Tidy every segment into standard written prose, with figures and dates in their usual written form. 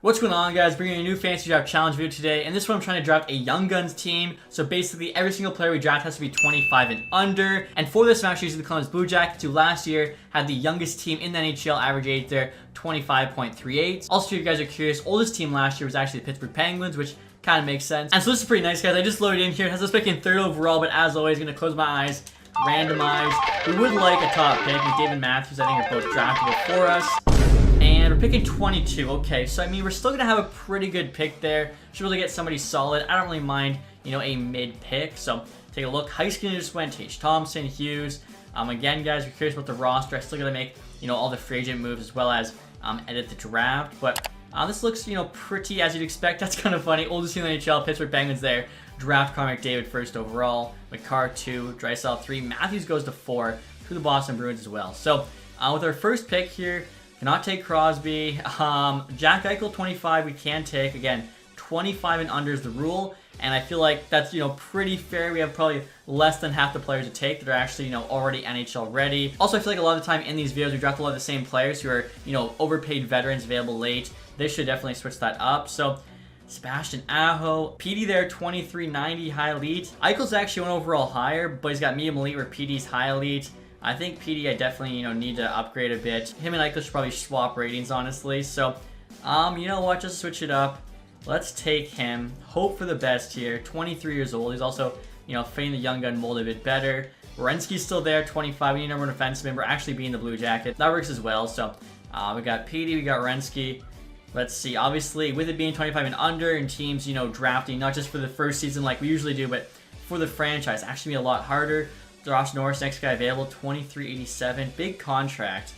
What's going on, guys? Bringing a new fantasy draft challenge video today, and this one I'm trying to draft a Young Guns team. So basically every single player we draft has to be 25 and under, and for this I'm actually using the Columbus Blue Jackets, who last year had the youngest team in the NHL, average age there 25.38. Also, if you guys are curious, oldest team last year was actually the Pittsburgh Penguins, which kind of makes sense. And so this is pretty nice, guys. I just loaded in here. It has us picking third overall, but as always, gonna close my eyes, randomize. We would like a top pick. David Matthews, I think, are both draftable for us. And we're picking 22. Okay, so I mean, we're still going to have a pretty good pick there. Should really get somebody solid. I don't really mind, a mid pick. So take a look. Heiskanen just went. Tage Thompson, Hughes. Again, guys, if you're curious about the roster, I still got to make, all the free agent moves as well as edit the draft. But this looks, pretty as you'd expect. That's kind of funny. Oldest team in the NHL, Pittsburgh Penguins there. Draft Connor McDavid first overall. McCarr 2. Draisaitl 3. Matthews goes to 4 to the Boston Bruins as well. So with our first pick here, cannot take Crosby. Jack Eichel 25 we can take. Again, 25 and under is the rule, and I feel like that's pretty fair. We have probably less than half the players to take that are actually already NHL ready. Also, I feel like a lot of the time in these videos we draft a lot of the same players who are overpaid veterans available late. They should definitely switch that up. So Sebastian Aho, PD there 2390 high elite. Eichel's actually one overall higher, but he's got medium elite where PD's high elite. I think PD I definitely, need to upgrade a bit. Him and Eichel should probably swap ratings, honestly. So, you know what? Just switch it up. Let's take him. Hope for the best here. 23 years old. He's also, fitting the young gun mold a bit better. Werenski's still there, 25. We need number one defenseman. We're actually being the Blue Jacket. That works as well. So, we got PD, we got Werenski. Let's see. Obviously, with it being 25 and under and teams, drafting, not just for the first season like we usually do, but for the franchise, actually be a lot harder. Josh Norris, next guy available, 23.87, big contract.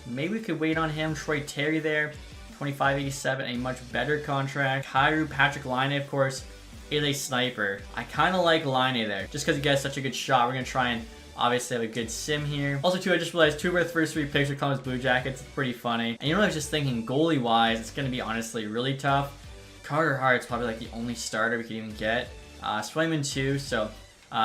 Maybe we could wait on him. Troy Terry there, 25.87, a much better contract. Kyrou, Patrick Laine, of course, is a sniper. I kind of like Laine there, just because he gets such a good shot. We're going to try and obviously have a good sim here. Also, too, I just realized 2 of our first 3 picks are Columbus Blue Jackets. It's pretty funny. And I was just thinking, goalie-wise, it's going to be honestly really tough. Carter Hart's probably like the only starter we could even get. Swayman 2, so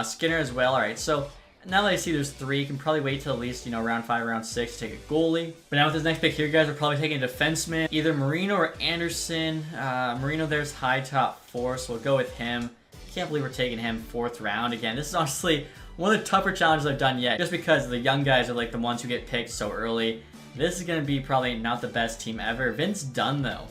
Skinner as well. All right, so now that I see there's 3, you can probably wait till at least, round 5, round 6 to take a goalie. But now with this next pick here, guys, we're probably taking a defenseman. Either Marino or Anderson. Marino there's high top 4, so we'll go with him. Can't believe we're taking him 4th round. Again, this is honestly one of the tougher challenges I've done yet, just because the young guys are like the ones who get picked so early. This is going to be probably not the best team ever. Vince Dunn, though,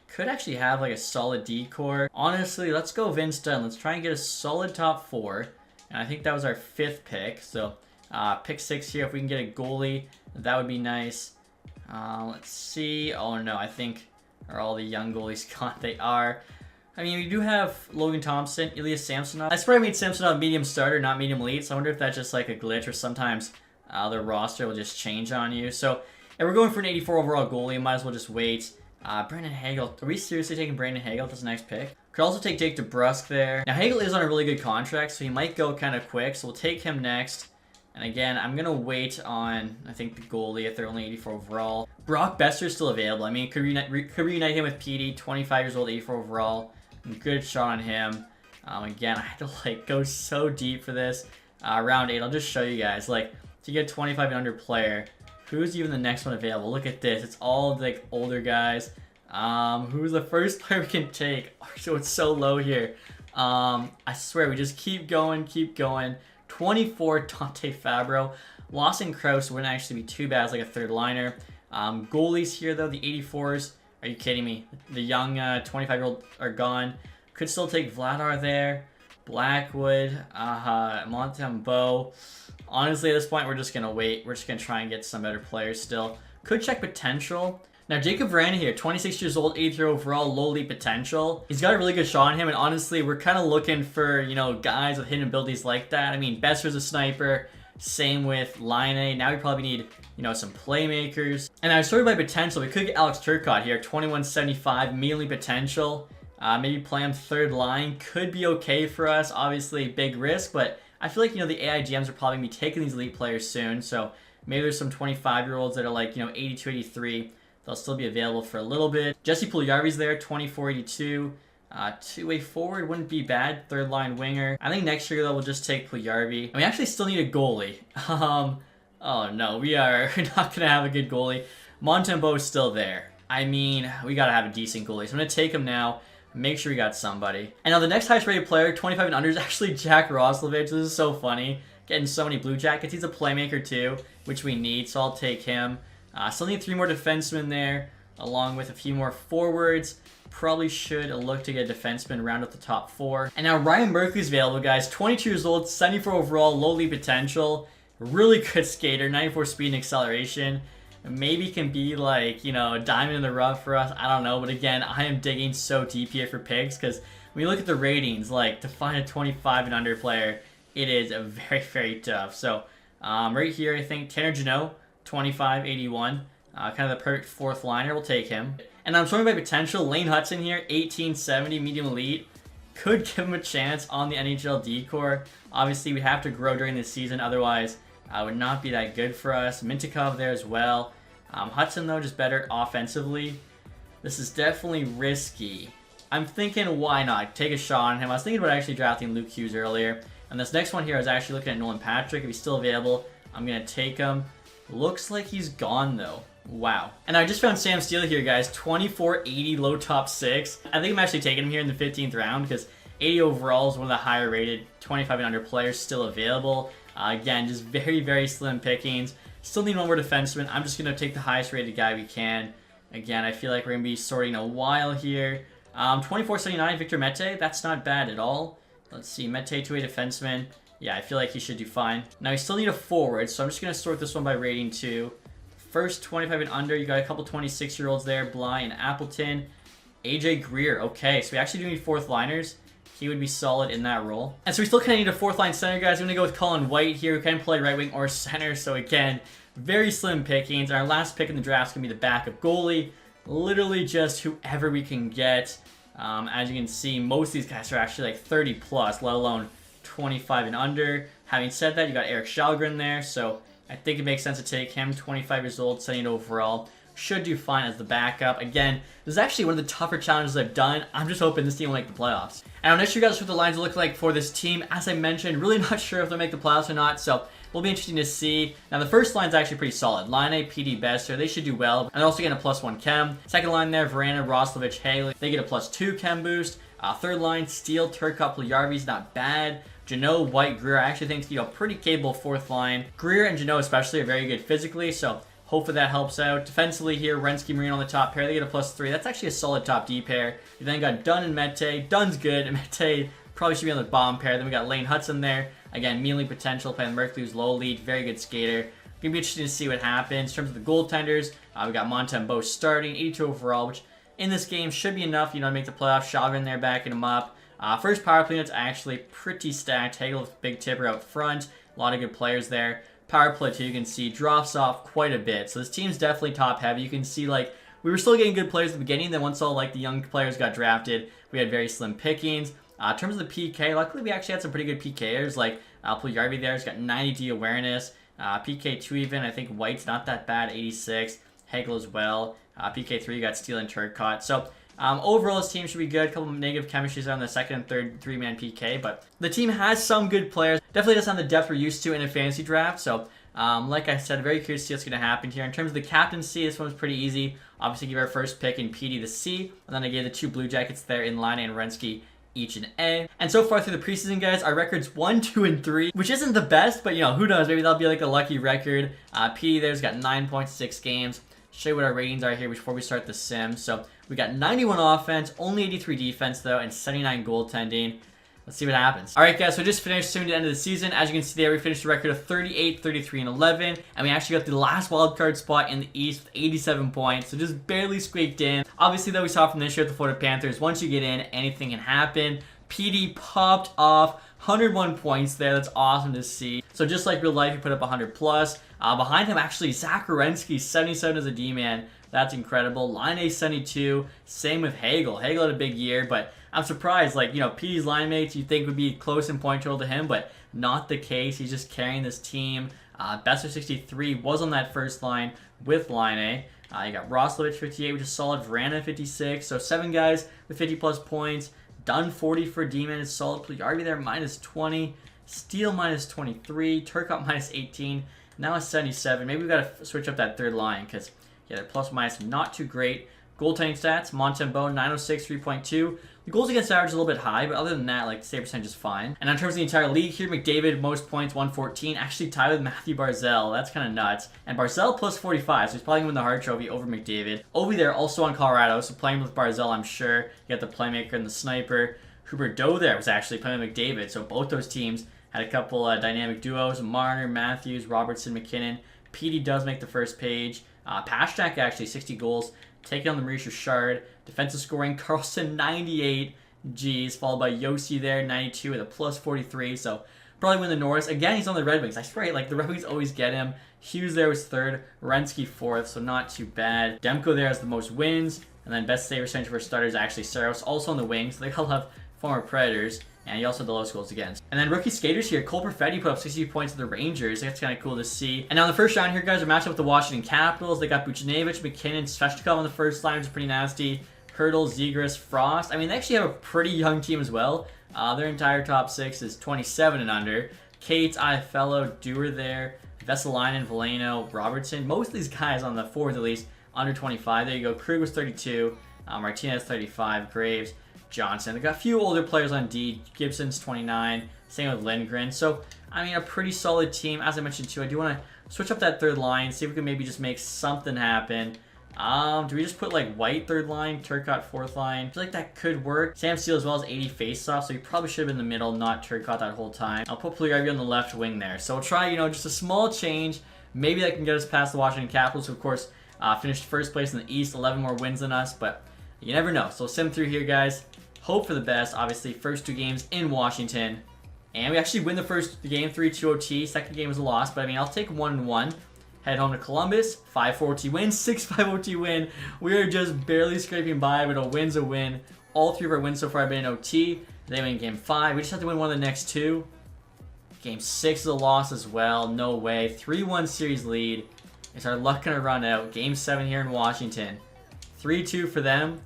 could actually have like a solid D-core. Honestly, let's go Vince Dunn. Let's try and get a solid top 4. And I think that was our 5th pick. So pick 6 here. If we can get a goalie, that would be nice. Let's see. Oh no, I think are all the young goalies gone? They are. I mean, we do have Logan Thompson, Elias Samsonov. I swear I made Samsonov medium starter, not medium elite. So I wonder if that's just like a glitch, or sometimes the roster will just change on you. So if we're going for an 84 overall goalie, might as well just wait. Brandon Hagel. Are we seriously taking Brandon Hagel as the next pick? Could also take Jake DeBrusk there. Now, Hagel is on a really good contract, so he might go kind of quick. So we'll take him next. And again, I'm going to wait on, I think, the goalie if they're only 84 overall. Brock Besser's still available. I mean, could reunite him with PD, 25 years old, 84 overall. Good shot on him. Again, I had to, go so deep for this. Round 8, I'll just show you guys. To get a 25 and under player, who's even the next one available? Look at this. It's all, older guys. Who's the first player we can take? So it's so low here. I swear, we just keep going, keep going. 24, Dante Fabro. Lawson Krause wouldn't actually be too bad as a third liner. Goalies here, though, the 84s. Are you kidding me? The young 25-year-old are gone. Could still take Vladar there. Blackwood, Montembeault. Honestly, at this point, we're just going to wait. We're just going to try and get some better players still. Could check potential. Now, Jacob Vrana here, 26 years old, 83 overall, low elite potential. He's got a really good shot on him, and honestly, we're kind of looking for, guys with hidden abilities like that. I mean, Besser's a sniper. Same with Laine. Now we probably need, some playmakers. And I sorted by potential. We could get Alex Turcotte here, 2175, mainly potential. Maybe play him third line. Could be okay for us. Obviously, big risk, but I feel like, the AI GMs are probably going to be taking these elite players soon. So maybe there's some 25-year-olds that are 82, 83. They'll still be available for a little bit. Jesse Puljujarvi's there, 24.82. Two-way forward wouldn't be bad. Third line winger. I think next year, though, we'll just take Puljujarvi. And we actually still need a goalie. Oh, no. We are not going to have a good goalie. Montembeault is still there. I mean, we gotta have a decent goalie. So I'm gonna take him now. Make sure we got somebody. And now the next highest rated player, 25 and under, is actually Jack Roslovich. This is so funny. Getting so many Blue Jackets. He's a playmaker too, which we need, so I'll take him. Still need 3 more defensemen there, along with a few more forwards. Probably should look to get a defenseman, round up the top 4. And now Ryan Merkley's available, guys. 22 years old, 74 overall, low lead potential. Really good skater, 94 speed and acceleration. Maybe can be like, you know, a diamond in the rough for us. I don't know. But again, I am digging so deep here for picks because when you look at the ratings, like to find a 25 and under player, it is a very, very tough. So right here, I think Tanner Jeannot, 25, 81. Kind of the perfect 4th liner. We'll take him. And I'm showing by potential. Lane Hudson here, 1870, medium elite. Could give him a chance on the NHL D-Corps. Obviously, we have to grow during this season. Otherwise, would not be that good for us. Mintikov there as well. Hudson, though, just better offensively. This is definitely risky. I'm thinking, why not? Take a shot on him. I was thinking about actually drafting Luke Hughes earlier. And this next one here, I was actually looking at Nolan Patrick. If he's still available, I'm going to take him. Looks like he's gone, though. Wow. And I just found Sam Steele here, guys. 2480 low top 6. I think I'm actually taking him here in the 15th round because 80 overall is one of the higher rated 25 and under players still available. Again, just very, very slim pickings. Still need 1 more defenseman. I'm just going to take the highest rated guy we can. Again, I feel like we're going to be sorting a while here. 2479 Victor Mete. That's not bad at all. Let's see. Mete to a defenseman. Yeah, I feel like he should do fine. Now, we still need a forward, so I'm just going to sort this one by rating too. First 25 and under, you got a couple 26-year-olds there, Bly and Appleton. AJ Greer, okay, so we actually do need 4th liners. He would be solid in that role. And so we still kind of need a 4th line center, guys. I'm going to go with Colin White here, who can play right wing or center. So again, very slim pickings. Our last pick in the draft is going to be the backup goalie. Literally just whoever we can get. As you can see, most of these guys are actually like 30 plus, let alone 25 and under. Having said that, you got Eric Shalgren there, so I think it makes sense to take him. 25 years old, 78 overall. Should do fine as the backup. Again, this is actually one of the tougher challenges I've done. I'm just hoping this team will make the playoffs. And I'm not sure you guys what the lines look like for this team. As I mentioned, really not sure if they'll make the playoffs or not, so will be interesting to see. Now, the first line's actually pretty solid. Line A, PD, Besser, they should do well. And they're also getting a +1 chem. Second line there, Verana, Roslovich, Haley, they get a +2 chem boost. Third line, Steele, Turcotte, Puljujarvi's not bad. Jeannot, White, Greer, I actually think, you know, pretty capable 4th line. Greer and Jeannot especially are very good physically, so hopefully that helps out. Defensively here, Renski, Marine on the top pair. They get a +3. That's actually a solid top D pair. You then got Dunn and Mete. Dunn's good. Mete probably should be on the bottom pair. Then we got Lane Hudson there. Again, Mealy potential, playing Merkley, who's low lead. Very good skater. Gonna be interesting to see what happens. In terms of the goaltenders, we got Montembeau starting, 82 overall, which in this game should be enough, you know, to make the playoffs. Shalgren there backing him up. First power play unit's actually pretty stacked. Hagel with Big Tipper out front. A lot of good players there. Power play, too, you can see, drops off quite a bit. So this team's definitely top-heavy. You can see, like, we were still getting good players at the beginning. Then once all, like, the young players got drafted, we had very slim pickings. In terms of the PK, luckily we actually had some pretty good PKers. Like, Puljujarvi there has got 90D awareness. PK2 even, I think White's not that bad, 86. Hagel as well. PK3, you got Steele and Turcotte. So, overall, this team should be good. A couple of negative chemistries on the second and third 3-man PK, but the team has some good players. Definitely doesn't have the depth we're used to in a fantasy draft, so like I said, very curious to see what's going to happen here. In terms of the captaincy, this one was pretty easy. Obviously, give our first pick in PD the C, and then I gave the 2 Blue Jackets there in Line and Renski each an A. And so far through the preseason, guys, our record's 1, 2, and 3, which isn't the best, but, you know, who knows? Maybe that'll be like a lucky record. PD there's got 9.6 games. Show you what our ratings are here before we start the sim. So we got 91 offense, only 83 defense though, and 79 goaltending. Let's see what happens. All right, guys, so just finished soon to the end of the season. As you can see there, we finished a record of 38, 33, and 11, and we actually got the last wildcard spot in the East with 87 points, so just barely squeaked in. Obviously, though, we saw from this year with the Florida Panthers, once you get in, anything can happen. PD popped off 101 points there. That's awesome to see. So just like real life, he put up 100 plus. Behind him, actually, Zach Werenski, 77 as a D-man. That's incredible. Line A 72. Same with Hagel. Hagel had a big year, but I'm surprised. Like, you know, PD's line mates you think would be close in point total to him, but not the case. He's just carrying this team. Besser 63 was on that first line with Line A. You got Roslovich 58, which is solid. Verana 56. So 7 guys with 50 plus points. Dunn 40 for D-man is solid. Puljujarvi there minus 20. Steele minus 23. Turcotte minus 18. Now it's 77. Maybe we've got to switch up that third line because, yeah, their plus minus not too great. Goaltending stats, Montembeault, 906, 3.2. The goals against average is a little bit high, but other than that, like, save percentage is fine. And in terms of the entire league here, McDavid, most points, 114. Actually tied with Matthew Barzal. That's kind of nuts. And Barzal plus 45, so he's probably going to win the Hart Trophy over McDavid. Ovi there, also on Colorado, so playing with Barzal, I'm sure. You got the playmaker and the sniper. Huberdeau there was actually playing with McDavid, so both those teams had a couple dynamic duos. Marner, Matthews, Robertson, McKinnon. PD does make the first page. Pastrnak actually, 60 goals. Taking on the Maurice Richard. Defensive scoring, Carlson, 98 Gs, followed by Yossi there, 92 with a plus 43. So probably win the Norris. Again, he's on the Red Wings. I swear, like, the Red Wings always get him. Hughes there was third. Renski fourth, so not too bad. Demko there has the most wins. And then best save percentage for starters, actually Saros, also on the wings. They all have former Predators. And he also had the lowest goals against. And then rookie skaters here. Cole Perfetti put up 60 points to the Rangers. That's kind of cool to see. And now in the first round here, guys, we're matched up with the Washington Capitals. They got Buchnevich, McKinnon, Svechnikov on the first line, which is pretty nasty. Hurdle, Zegras, Frost. I mean, they actually have a pretty young team as well. Their entire top six is 27 and under. Cates, Iaffello, Dewar there. Vesalainen, Veleno, Robertson. Most of these guys on the fourth, at least, under 25. There you go. Krug was 32. Martinez, 35. Graves, Johnson. They got a few older players on D. Gibson's 29. Same with Lindgren. So, I mean, a pretty solid team. As I mentioned, too, I do want to switch up that third line. See if we can maybe just make something happen. Do we just put, like, White third line, Turcotte fourth line? I feel like that could work. Sam Steele as well as 80 faceoff, so he probably should have been in the middle, not Turcotte that whole time. I'll put Puljujärvi on the left wing there. So we'll try, just a small change. Maybe that can get us past the Washington Capitals, who, of course, finished first place in the East, 11 more wins than us, but you never know. So we'll sim through here, guys. Hope for the best. Obviously, first two games in Washington. And we actually win the first game 3-2 OT. Second game was a loss, but I mean, I'll take 1-1. Head home to Columbus. 5-4 OT win. 6-5 OT win. We are just barely scraping by, but a win's a win. All three of our wins so far have been in OT. They win game 5. We just have to win one of the next two. Game 6 is a loss as well. No way. 3-1 series lead. Is our luck going to run out? Game 7 here in Washington. 3-2 for them.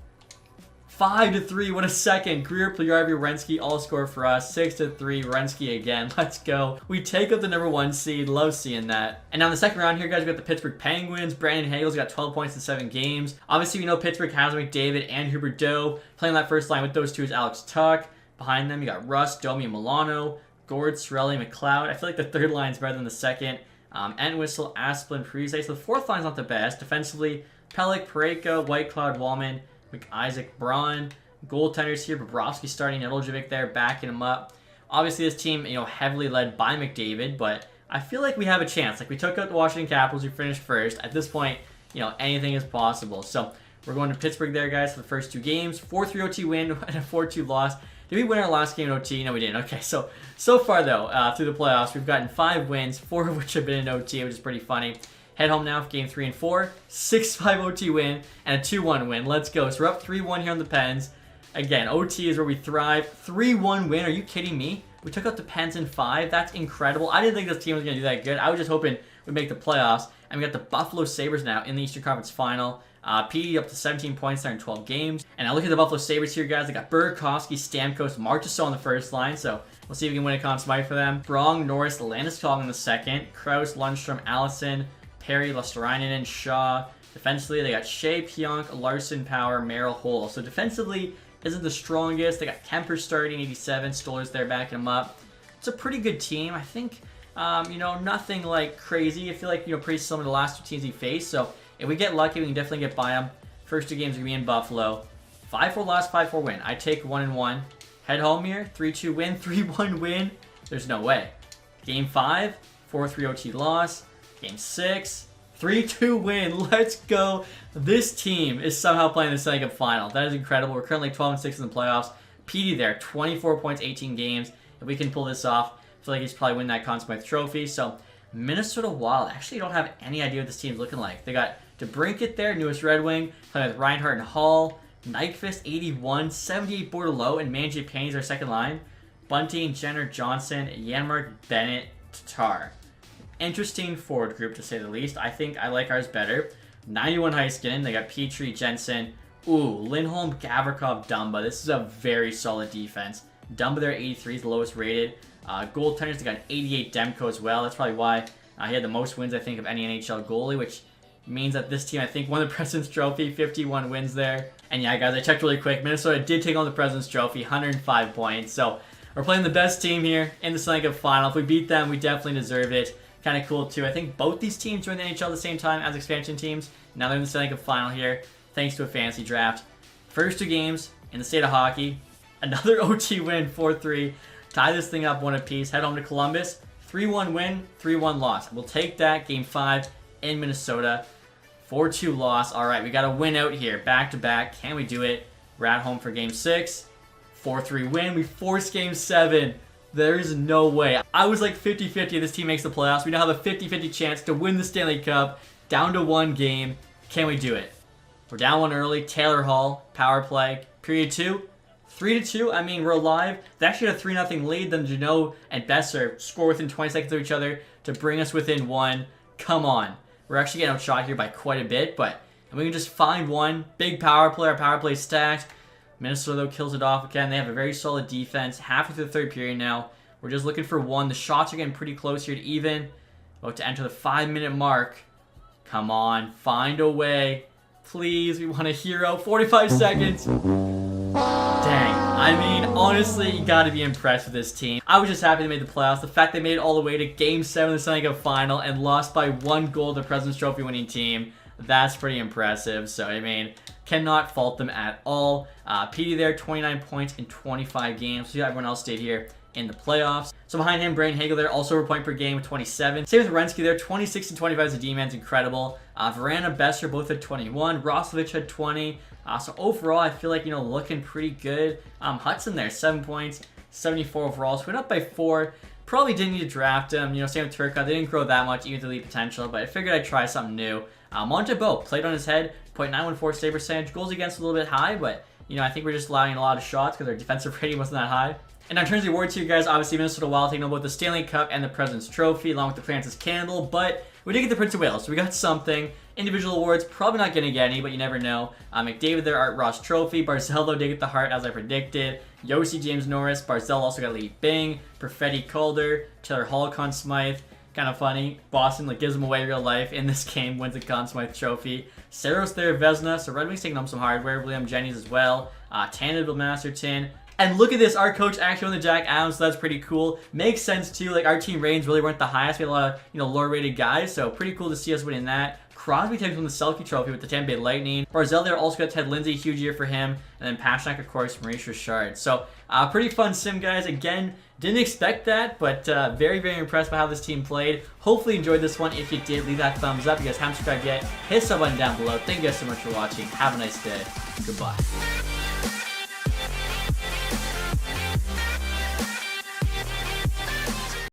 5-3, what a second. Greer, Puljujärvi, Renski all score for us. 6-3, Renski again. Let's go. We take up the number 1 seed. Love seeing that. And now in the second round here, guys, we got the Pittsburgh Penguins. Brandon Hagel's got 12 points in 7 games. Obviously, we know Pittsburgh has McDavid and Huberdeau. Playing that first line with those two is Alex Tuck. Behind them, you got Russ, Domi, and Milano. Gord, Cirelli, McLeod. I feel like the third line is better than the second. Entwistle, Asplund, Parise. So the fourth line's not the best. Defensively, Pellick, Parayko, Whitecloud, Wallman, McIsaac, Braun. Goaltenders here, Bobrovsky starting, Nedeljkovic there, backing him up. Obviously, this team, heavily led by McDavid, but I feel like we have a chance. Like, we took out the Washington Capitals, we finished first. At this point, anything is possible. So, we're going to Pittsburgh there, guys, for the first two games. 4-3 OT win and a 4-2 loss. Did we win our last game in OT? No, we didn't. Okay, so far, though, through the playoffs, we've gotten 5 wins, 4 of which have been in OT, which is pretty funny. Head home now for game 3 and 4. 6-5 OT win and a 2-1 win. Let's go. So we're up 3-1 here on the Pens. Again, OT is where we thrive. 3-1 win. Are you kidding me? We took out the Pens in 5. That's incredible. I didn't think this team was going to do that good. I was just hoping we'd make the playoffs. And we got the Buffalo Sabres now in the Eastern Conference Final. PD up to 17 points there in 12 games. And I look at the Buffalo Sabres here, guys. They got Burakovsky, Stamkos, Marchessault on the first line. So we'll see if we can win a Conn Smythe for them. Brong, Norris, Landeskog in the second. Krause, Lundstrom, Allison, Perry, Lusterainen, Shaw. Defensively, they got Shea, Pionk, Larson, Power, Merrill, Hole. So defensively isn't the strongest. They got Kemper starting, 87. Stoller's there backing him up. It's a pretty good team. I think, nothing like crazy. I feel like, pretty similar to the last two teams he faced. So if we get lucky, we can definitely get by them. First two games are going to be in Buffalo. 5-4 loss, 5-4 win. I take 1-1. Head home here. 3-2 win, 3-1 win. There's no way. Game 5, 4-3 OT loss. Game 6, 3-2 win. Let's go. This team is somehow playing the Stanley Cup Final. That is incredible. We're currently 12-6 in the playoffs. PD there, 24 points, 18 games. If we can pull this off, I feel like he's probably win that Conn Smythe trophy. So Minnesota Wild. Actually, don't have any idea what this team's looking like. They got DeBrincat there, newest Red Wing, playing with Reinhart and Hall. Nyquist, 81, 78 Bordelot, and Mangiapane's our second line. Bunting, Jenner, Johnson, Janmark, Bennett, Tatar. Interesting forward group, to say the least. I think I like ours better. 91 Heiskanen. They got Petrie, Jensen. Ooh, Lindholm, Gavrikov, Dumba. This is a very solid defense. Dumba there, 83 is the lowest rated. Goaltenders, they got 88 Demko as well. That's probably why he had the most wins, I think, of any NHL goalie, which means that this team, I think, won the President's Trophy, 51 wins there. And yeah, guys, I checked really quick. Minnesota did take on the President's Trophy, 105 points. So we're playing the best team here in the Stanley Cup Final. If we beat them, we definitely deserve it. Kind of cool, too. I think both these teams joined the NHL at the same time as expansion teams. Now they're in the Stanley Cup Final here, thanks to a fantasy draft. First 2 games in the state of hockey. Another OT win, 4-3. Tie this thing up 1 apiece. Head home to Columbus. 3-1 win, 3-1 loss. We'll take that. Game 5 in Minnesota. 4-2 loss. All right, we got a win out here. Back-to-back. Can we do it? We're at home for Game 6. 4-3 win. We force Game 7. There is no way. I was like 50-50 if this team makes the playoffs. We now have a 50-50 chance to win the Stanley Cup. Down to 1 game. Can we do it? We're down 1 early. Taylor Hall, power play. Period 2. 3-2. I mean, we're alive. They actually had a 3-0 lead. Then Janot and Besser score within 20 seconds of each other to bring us within 1. Come on. We're actually getting outshot here by quite a bit, but we can just find 1. Big power play. Our power play stacked. Minnesota, though, kills it off again. They have a very solid defense. Halfway through the 3rd period now. We're just looking for 1. The shots are getting pretty close here to even. About to enter the 5-minute mark. Come on. Find a way. Please. We want a hero. 45 seconds. Dang. I mean, honestly, you got to be impressed with this team. I was just happy they made the playoffs. The fact they made it all the way to Game 7 of the Stanley Cup Final and lost by 1 goal to the President's Trophy winning team. That's pretty impressive. So, I mean, cannot fault them at all. PD there, 29 points in 25 games. So, yeah, everyone else stayed here in the playoffs. So behind him, Braden Hagel there, also over point per game with 27. Same with Renski there, 26 and 25 as a D-man's incredible. Verana, Besser both had 21. Roslovic had 20. So overall, I feel like, looking pretty good. Hudson there, 7 points, 74 overall. So went up by 4. Probably didn't need to draft him. Same with Turcotte. They didn't grow that much, even with elite potential, but I figured I'd try something new. Montebeau played on his head, .914 save percentage. Goals against a little bit high, but, I think we're just allowing a lot of shots because our defensive rating wasn't that high. And in terms of the awards here, guys, obviously Minnesota Wild taking both the Stanley Cup and the President's Trophy, along with the Francis Candle, but we did get the Prince of Wales, so we got something. Individual awards, probably not going to get any, but you never know. McDavid there, Art Ross Trophy. Barzell, though, did get the Hart, as I predicted. Yossi, James Norris. Barzell also got Lee Bing. Perfetti, Calder. Taylor Hall, Conn Smythe. Kind of funny. Boston gives him away real life in this game, wins the Conn Smythe Trophy. Saros there, Vezina. So Red Wings taking home some hardware. William Jennings as well. Tandem, Masterton. And look at this, our coach actually won the Jack Adams, so that's pretty cool. Makes sense too, like our team ratings really weren't the highest. We had a lot of, lower rated guys, so pretty cool to see us winning that. Crosby takes home the Selke Trophy with the Tampa Bay Lightning. Barzell there also got Ted Lindsay, huge year for him. And then Pasternak, of course, Maurice Richard. So, pretty fun sim, guys. Again, didn't expect that, but very, very impressed by how this team played. Hopefully enjoyed this one. If you did, leave that thumbs up. If you guys haven't subscribed yet, hit the sub button down below. Thank you guys so much for watching. Have a nice day. Goodbye.